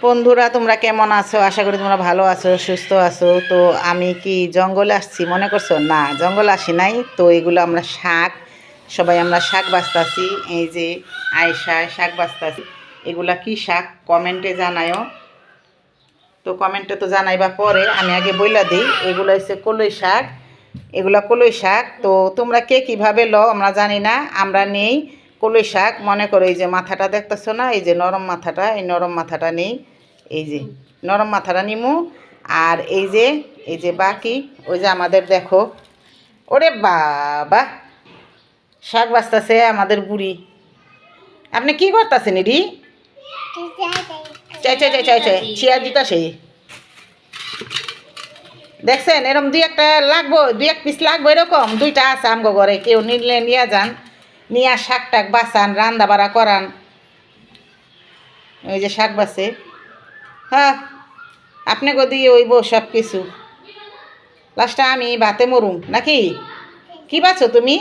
বন্ধুরা তোমরা কেমন আছো? আশা করি তোমরা ভালো আছো, সুস্থ আছো। তো আমি কি জঙ্গলে আসছি মনে করছো? না, জঙ্গলে আসি নাই। তো এগুলো আমরা শাক, সবাই আমরা শাক বাছতাছি। এই যে আয়শা শাক বাছতাছি। এগুলা কি শাক কমেন্টে জানায়ও। তো কমেন্টে তো জানাইবা পরে, আমি আগে বইলা দিই। এগুলো হচ্ছে কলই শাক, এগুলা কলই শাক। তো তোমরা কে কীভাবে লও আমরা জানি না, আমরা নেই কলই শাক। মনে করো এই যে মাথাটা দেখতেছো না, এই যে নরম মাথাটা, এই নরম মাথাটা নেই। এই যে নরম মাথাটা নিমু। আর এই যে বাকি ওই যে আমাদের দেখো, ওরে বাবা, শাক বাঁচতেছে আমাদের বুড়ি। আপনি কি করতেছেন এডি? চাই চাই চাই চাই চাই চেয়ার দিতেছে। দেখছেন এরকম দুই একটা লাগবো, দুই এক পিস লাগবো, এরকম দুইটা আছে আমগো ঘরে। কেউ নিলে নিয়ে যান, নিয়ে শাক টাক বাঁচান, রান্না বাড়া করান। ওই যে শাক বাঁচে, হ্যাঁ আপনি গো দিয়ে ওইব সব কিছু। লাস্টে আমি ভাতে মরুম নাকি? কি বাছো তুমি?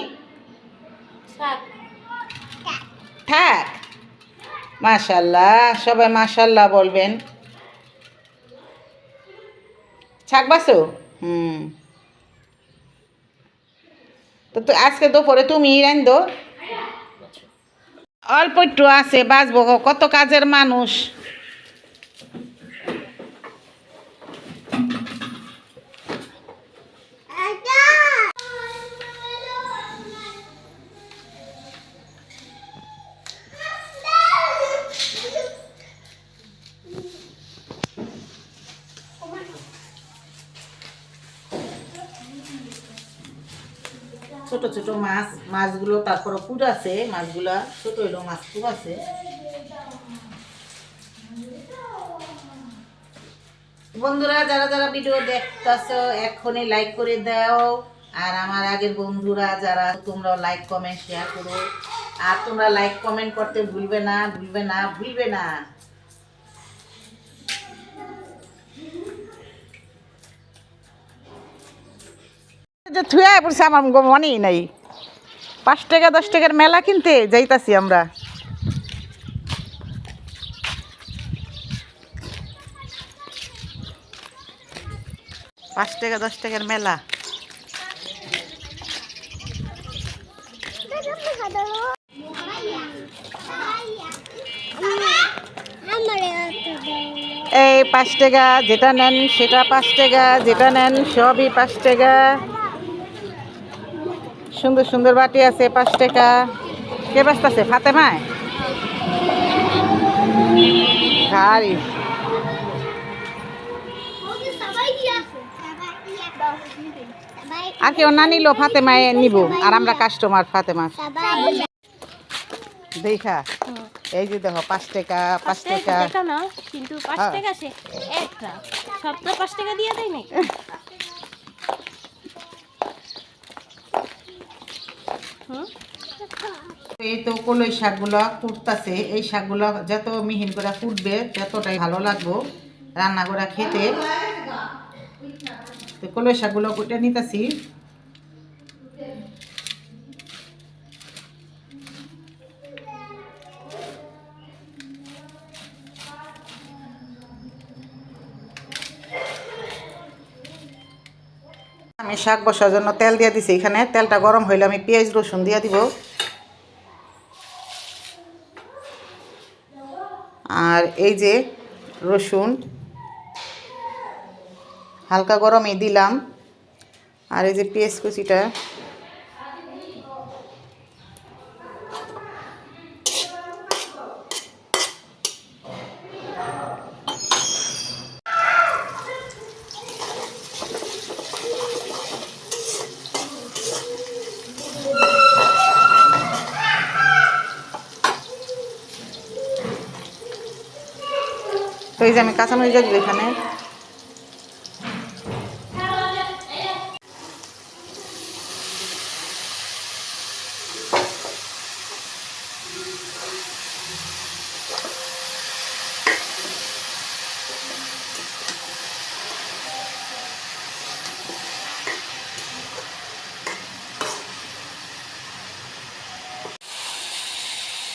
থাক, মাশাল্লাহ, সবাই মাশাল্লাহ বলবেন। শাক বাছো? হুম। তো আজকে দুপুরে তুমি রান্ধো? অল্প একটু আছে, বাঁচবো। কত কাজের মানুষ। ছোট ছোট মাছ, মাছগুলো তারপরে পুর আছে, মাছগুলা ছোট হইলো, মাছ পুর আছে। বন্ধুরা যারা যারা ভিডিও দেখতেছো এখনই লাইক করে দাও। আর আমার আগের বন্ধুরা যারা, তোমরাও লাইক কমেন্ট শেয়ার করো। আর তোমরা লাইক কমেন্ট করতে ভুলবে না, ভুলবে না, ভুলবে না। যে থুয়া পড়ছে আমার মনেই নাই। 5 টাকা 10 টাকার মেলা কিনতে যাইতাছি আমরা। 5 টাকা 10 টাকার মেলা। এই 5 টাকা, যেটা নেন সেটা 5 টাকা, যেটা নেন সবই 5 টাকা। সুন্দর সুন্দর বাটি আছে 5 টাকা। কে ব্যস্ত ফাতেমায় গাড়ি। আর কেউ না নিল ফাতেমায় নিব, আর আমরা কাস্টমার ফাতেমা দেখা। এই যে দেখো 5 টাকা 5 টাকা না, কিন্তু 5 টাকা সে একটা সবটা 5 টাকা দিয়ে দেয় নাকি? এই তো কলই শাকগুলো কুটতাছে। এই শাকগুলো যত মিহিন করে কুটবে ততটাই ভালো লাগবো রান্না করে খেতে। তো কলই শাকগুলো কুটে নিতেছি। আমি শাক বসার জন্য তেল দিয়ে দিছি। এখানে তেলটা গরম হইলে আমি পেঁয়াজ রসুন দিয়ে দিব। আর এই যে রসুন হালকা গরমে দিলাম। আর এই যে পেঁয়াজ কুচিটা, তো এই যে আমি কাঁচামরিচ দিব এখানে।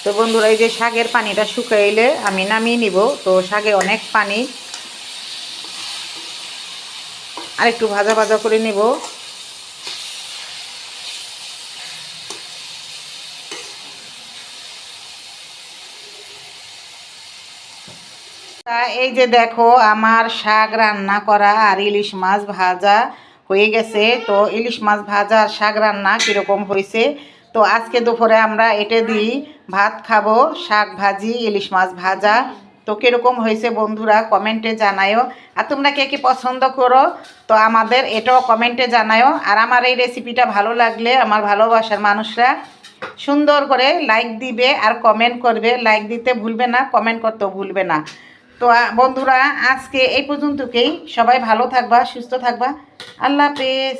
তো তো বন্ধুরা এই যে শাকের পানিটা শুকাইলে আমি নামিয়ে নিব। তো শাকে অনেক পানি, আর একটু ভাজা ভাজা করে নিব। এই যে দেখো আমার শাক রান্না করা আর ইলিশ মাছ ভাজা হয়ে গেছে। তো ইলিশ মাছ ভাজা আর শাক রান্না কীরকম হয়েছে, তো আজকে দুপুরে আমরা এটা দিই ভাত খাবো, শাক ভাজি ইলিশ মাছ ভাজা। তো কীরকম হয়েছে বন্ধুরা কমেন্টে জানায়ও। আর তোমরা কে কী পছন্দ করো তো আমাদের এটাও কমেন্টে জানায়ও। আর আমার এই রেসিপিটা ভালো লাগলে আমার ভালোবাসার মানুষরা সুন্দর করে লাইক দিবে আর কমেন্ট করবে। লাইক দিতে ভুলবে না, কমেন্ট করতেও ভুলবে না। তো বন্ধুরা আজকে এই পর্যন্তকেই, সবাই ভালো থাকবা, সুস্থ থাকবা, আল্লাহ হাফেজ।